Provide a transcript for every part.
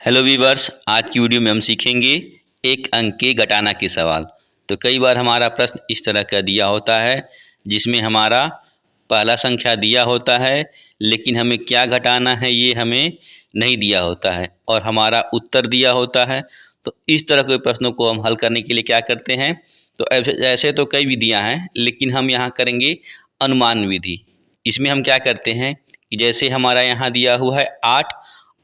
Hello viewers, आज की video में हम सीखेंगे एक अंक के घटाना के सवाल। तो कई बार हमारा प्रश्न इस तरह का दिया होता है जिसमें हमारा पहला संख्या दिया होता है लेकिन हमें क्या घटाना है ये हमें नहीं दिया होता है और हमारा उत्तर दिया होता है। तो इस तरह के प्रश्नों को हम हल करने के लिए क्या करते हैं, तो ऐसे तो कई विधियां हैं लेकिन हम यहाँ करेंगे अनुमान विधि। इसमें हम क्या करते हैं कि जैसे हमारा यहाँ दिया हुआ है 8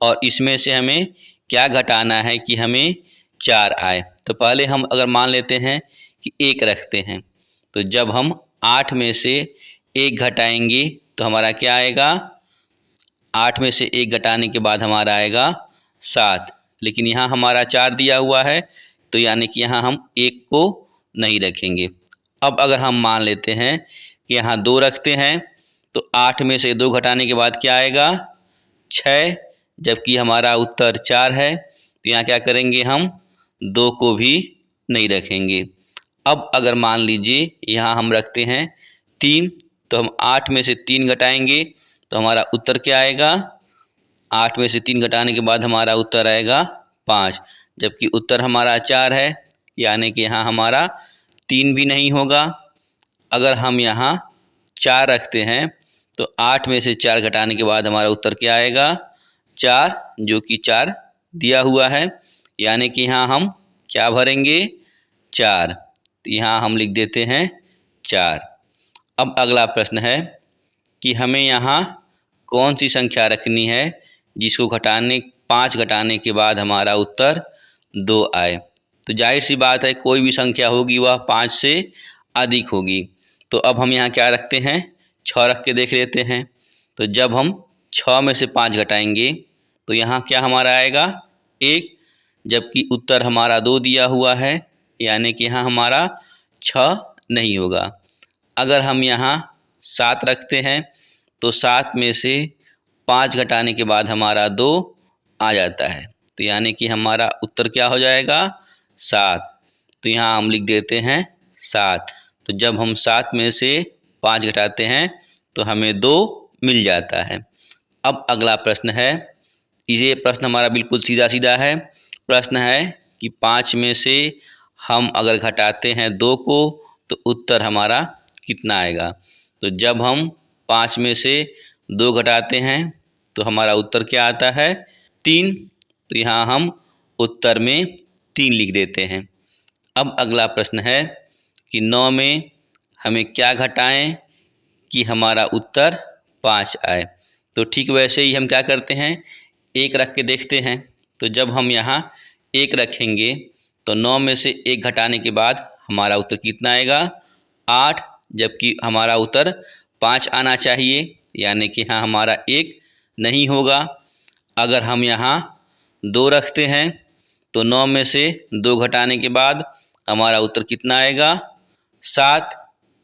और इसमें से हमें क्या घटाना है कि हमें 4 आए। तो पहले हम अगर मान लेते हैं कि 1 रखते हैं, तो जब हम 8 में से 1 घटाएंगे तो हमारा क्या आएगा, 8 में से 1 घटाने के बाद हमारा आएगा 7। लेकिन यहाँ हमारा 4 दिया हुआ है तो यानी कि यहाँ हम 1 को नहीं रखेंगे। अब अगर हम मान लेते हैं कि यहाँ 2 रखते हैं तो 8 में से 2 घटाने के बाद क्या आएगा, 6, जबकि हमारा उत्तर 4 है। तो यहाँ क्या करेंगे, हम 2 को भी नहीं रखेंगे। अब अगर मान लीजिए यहाँ हम रखते हैं 3, तो हम 8 में से 3 घटाएंगे तो हमारा उत्तर क्या आएगा, 8 में से 3 घटाने के बाद हमारा उत्तर आएगा 5, जबकि उत्तर हमारा 4 है, यानी कि यहाँ हमारा 3 भी नहीं होगा। अगर हम यहाँ 4 रखते हैं तो 8 में से 4 घटाने के बाद हमारा उत्तर क्या आएगा, 4, जो कि 4 दिया हुआ है, यानी कि यहाँ हम क्या भरेंगे, 4। तो यहाँ हम लिख देते हैं 4। अब अगला प्रश्न है कि हमें यहाँ कौन सी संख्या रखनी है जिसको 5 घटाने के बाद हमारा उत्तर 2 आए। तो जाहिर सी बात है कोई भी संख्या होगी वह 5 से अधिक होगी। तो अब हम यहाँ क्या रखते हैं, 6 रख के देख लेते हैं। तो जब हम 6 में से 5 घटाएंगे तो यहाँ क्या हमारा आएगा, 1, जबकि उत्तर हमारा 2 दिया हुआ है, यानी कि यहाँ हमारा 6 नहीं होगा। अगर हम यहाँ 7 रखते हैं तो 7 में से 5 घटाने के बाद हमारा 2 आ जाता है, तो यानी कि हमारा उत्तर क्या हो जाएगा, 7। तो यहाँ हम लिख देते हैं 7। तो जब हम 7 में से 5 घटाते हैं तो हमें 2 मिल जाता है। अब अगला प्रश्न है, ये प्रश्न हमारा बिल्कुल सीधा सीधा है। प्रश्न है कि 5 में से हम अगर घटाते हैं 2 को तो उत्तर हमारा कितना आएगा। तो जब हम 5 में से 2 घटाते हैं तो हमारा उत्तर क्या आता है, 3। तो यहाँ हम उत्तर में 3 लिख देते हैं। अब अगला प्रश्न है कि 9 में हमें क्या घटाएं कि हमारा उत्तर 5 आए। तो ठीक वैसे ही हम क्या करते हैं, 1 रख के देखते हैं। तो जब हम यहाँ 1 रखेंगे तो 9 में से 1 घटाने के बाद हमारा उत्तर कितना आएगा, 8, जबकि हमारा उत्तर 5 आना चाहिए, यानी कि यहाँ हमारा 1 नहीं होगा। अगर हम यहाँ 2 रखते हैं तो 9 में से 2 घटाने के बाद हमारा उत्तर कितना आएगा, 7,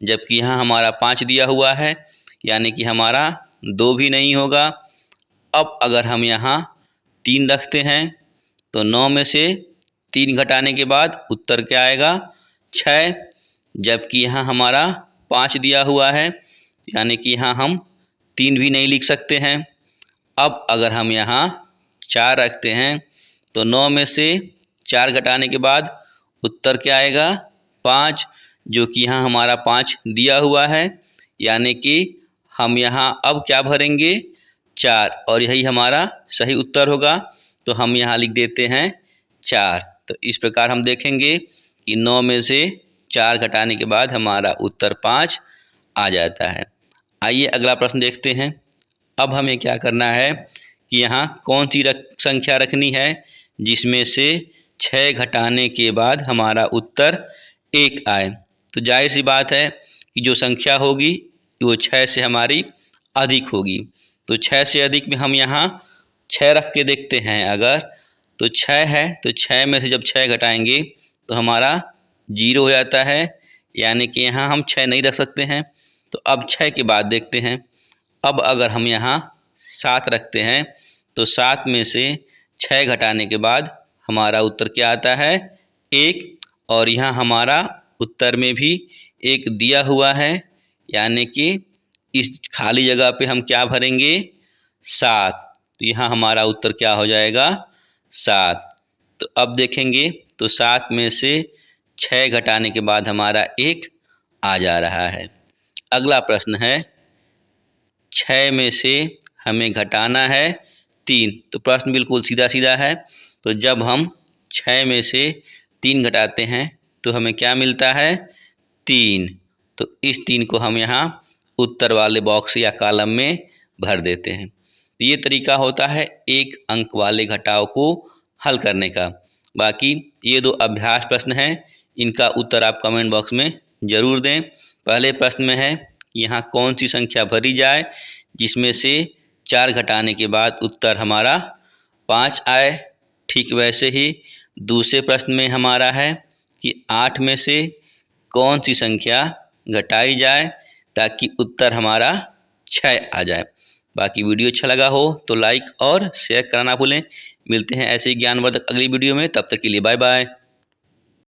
जबकि यहाँ हमारा 5 दिया हुआ है, यानी कि हमारा 2 भी नहीं होगा। अब अगर हम यहाँ 3 रखते हैं तो 9 में से 3 घटाने के बाद उत्तर क्या आएगा, 6, जबकि यहाँ हमारा 5 दिया हुआ है, यानी कि यहाँ हम 3 भी नहीं लिख सकते हैं। अब अगर हम यहाँ 4 रखते हैं तो 9 में से 4 घटाने के बाद उत्तर क्या आएगा, 5, जो कि यहाँ हमारा 5 दिया हुआ है, यानी कि हम यहाँ अब क्या भरेंगे, 4, और यही हमारा सही उत्तर होगा। तो हम यहाँ लिख देते हैं 4। तो इस प्रकार हम देखेंगे कि 9 में से 4 घटाने के बाद हमारा उत्तर 5 आ जाता है। आइए अगला प्रश्न देखते हैं। अब हमें क्या करना है कि यहाँ कौन सी संख्या रखनी है जिसमें से 6 घटाने के बाद हमारा उत्तर 1 आए। तो जाहिर सी बात है कि जो संख्या होगी वो 6 से हमारी अधिक होगी। तो 6 से अधिक में हम यहाँ 6 रख के देखते हैं। अगर तो 6 है तो 6 में से जब 6 घटाएंगे तो हमारा 0 हो जाता है, यानी कि यहाँ हम 6 नहीं रख सकते हैं। तो अब 6 के बाद देखते हैं। अब अगर हम यहाँ 7 रखते हैं तो 7 में से 6 घटाने के बाद हमारा उत्तर क्या आता है, 1, और यहाँ हमारा उत्तर में भी 1 दिया हुआ है, यानी कि इस खाली जगह पे हम क्या भरेंगे, 7। तो यहाँ हमारा उत्तर क्या हो जाएगा, 7। तो अब देखेंगे तो 7 में से 6 घटाने के बाद हमारा 1 आ जा रहा है। अगला प्रश्न है 6 में से हमें घटाना है 3। तो प्रश्न बिल्कुल सीधा सीधा है। तो जब हम 6 में से 3 घटाते हैं तो हमें क्या मिलता है? 3। तो इस 3 को हम यहाँ उत्तर वाले बॉक्स या कॉलम में भर देते हैं। तो ये तरीका होता है एक अंक वाले घटाव को हल करने का। बाकी ये 2 अभ्यास प्रश्न हैं, इनका उत्तर आप कमेंट बॉक्स में ज़रूर दें। पहले प्रश्न में है यहाँ कौन सी संख्या भरी जाए जिसमें से 4 घटाने के बाद उत्तर हमारा 5 आए। ठीक वैसे ही दूसरे प्रश्न में हमारा है कि 8 में से कौन सी संख्या घटाई जाए ताकि उत्तर हमारा 6 आ जाए। बाकी वीडियो अच्छा लगा हो तो लाइक और शेयर करना ना भूलें। मिलते हैं ऐसे ही ज्ञानवर्धक अगली वीडियो में, तब तक के लिए बाय बाय।